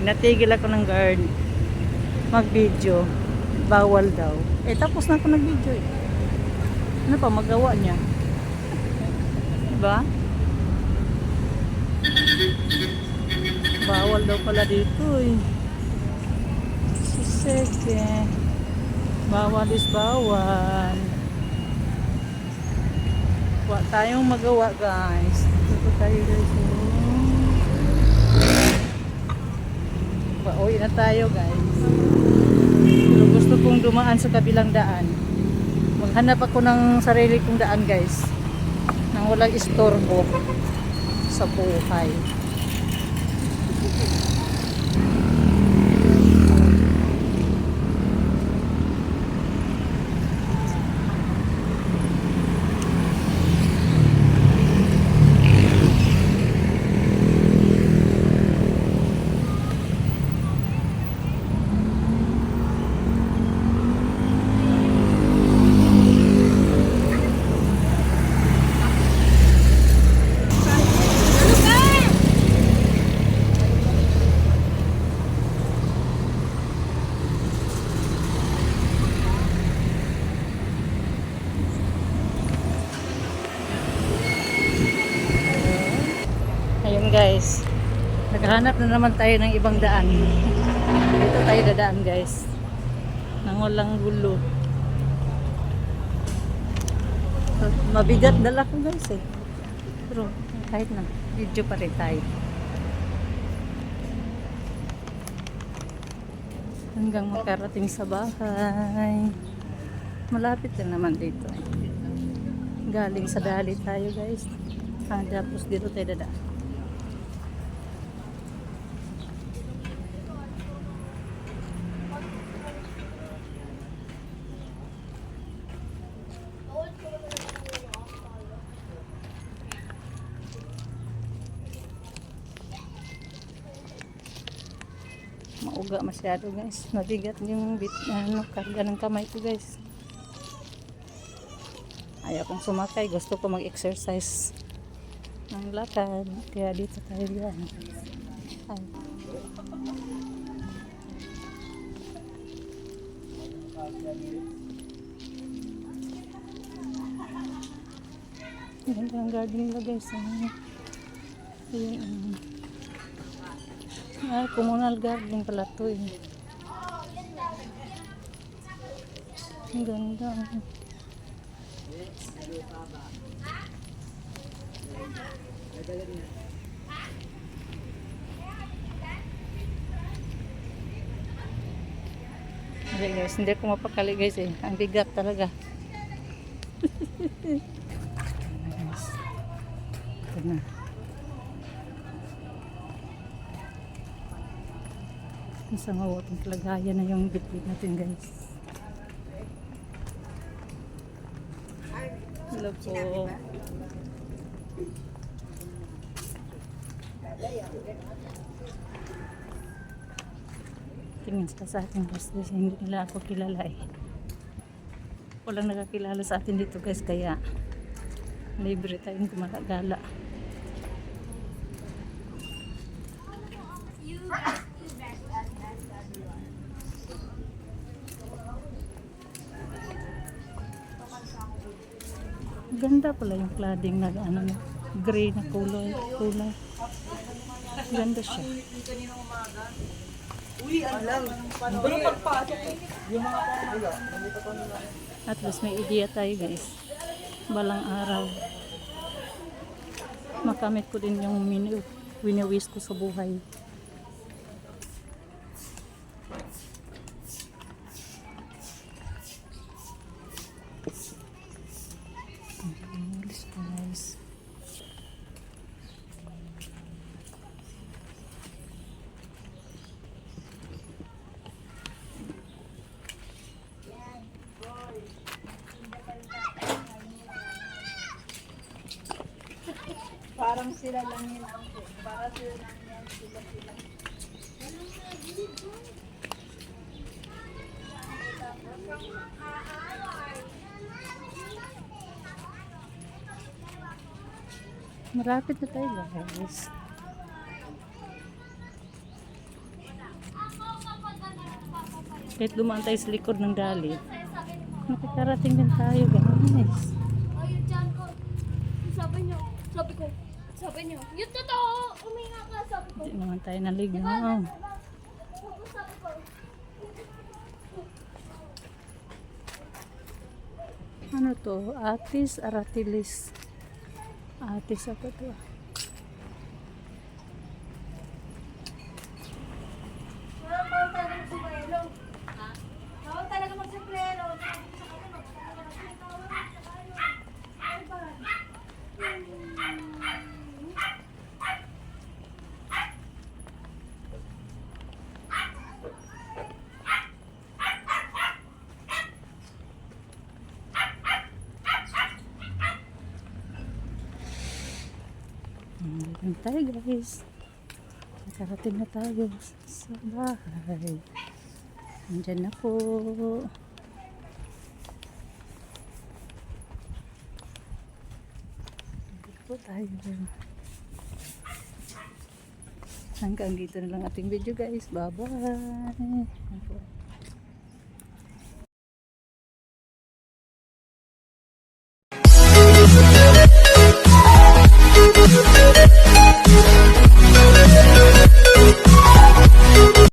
Natigil ako ng guard mag-video. Bawal daw. Eh, tapos na ako nag-video eh. Ano pa magawa niya? Diba? Bawal daw pala dito eh. Sige. Bawal is bawal. Wala tayong magawa guys. Dito tayo guys. Pauwi na tayo guys. Pero gusto kong dumaan sa kabilang daan. Maghanap ako ng sarili kong daan guys. Nang walang istorbo sa buhay. Ayun guys, naghahanap na naman tayo ng ibang daan. Dito tayo dadaan guys, nang walang gulo. Mabigat dala ko guys eh, pero kahit na video pa rin tayo hanggang makarating sa bahay. Malapit na naman dito eh. Galing sa dali tayo guys, tapos dito tayo dadaan. Mauga masyado guys, mabigat yung karga ng kamay ko guys. Ayaw kong sumakay, gusto ko mag-exercise ng lakad, kaya dito tayo yan. Ganda ang garden nila guys. Ayun. Communal garden pala to eh. Ang ganda. Okay guys, hindi ako mapakali guys eh. Ang bigat talaga. Ito na. Sa mawatong kalagayan na yung bitbit natin guys. Hello po. Tingin sila sa atin guys, hindi nila ako kilala eh. Walang nakakilala sa atin dito guys, kaya libre tayong gumalagala. Ganda pala yung cladding na gray na kulay. Ganda siya. Uy, alam. Pero pagpasok yung mga at least may idea tayo guys. Balang araw makamit ko din yung wini-wish ko sa buhay. Guys. Parang sila lang yun. Para sila lang yan. Sila. Malapit na tayo guys. Kahit dumaan tayo sa likod ng dali, makikarating din tayo, guys. Ayun dyan ko. Sabi nyo. Sabi ko. Sabi nyo. Yung totoo. Uminga ka. Sabi ko. Hindi naman tayo naligaw. Sabi ko. Ano to? Atis Aratilis. Atis ako to. Bawal talaga magsuplero. Ha? Bawal talaga magsuplero. Dito na tayo, guys. Nakarating na tayo sa bahay. Nandyan na po. Dito po tayo. Hanggang dito na lang ating video, guys. Bye-bye.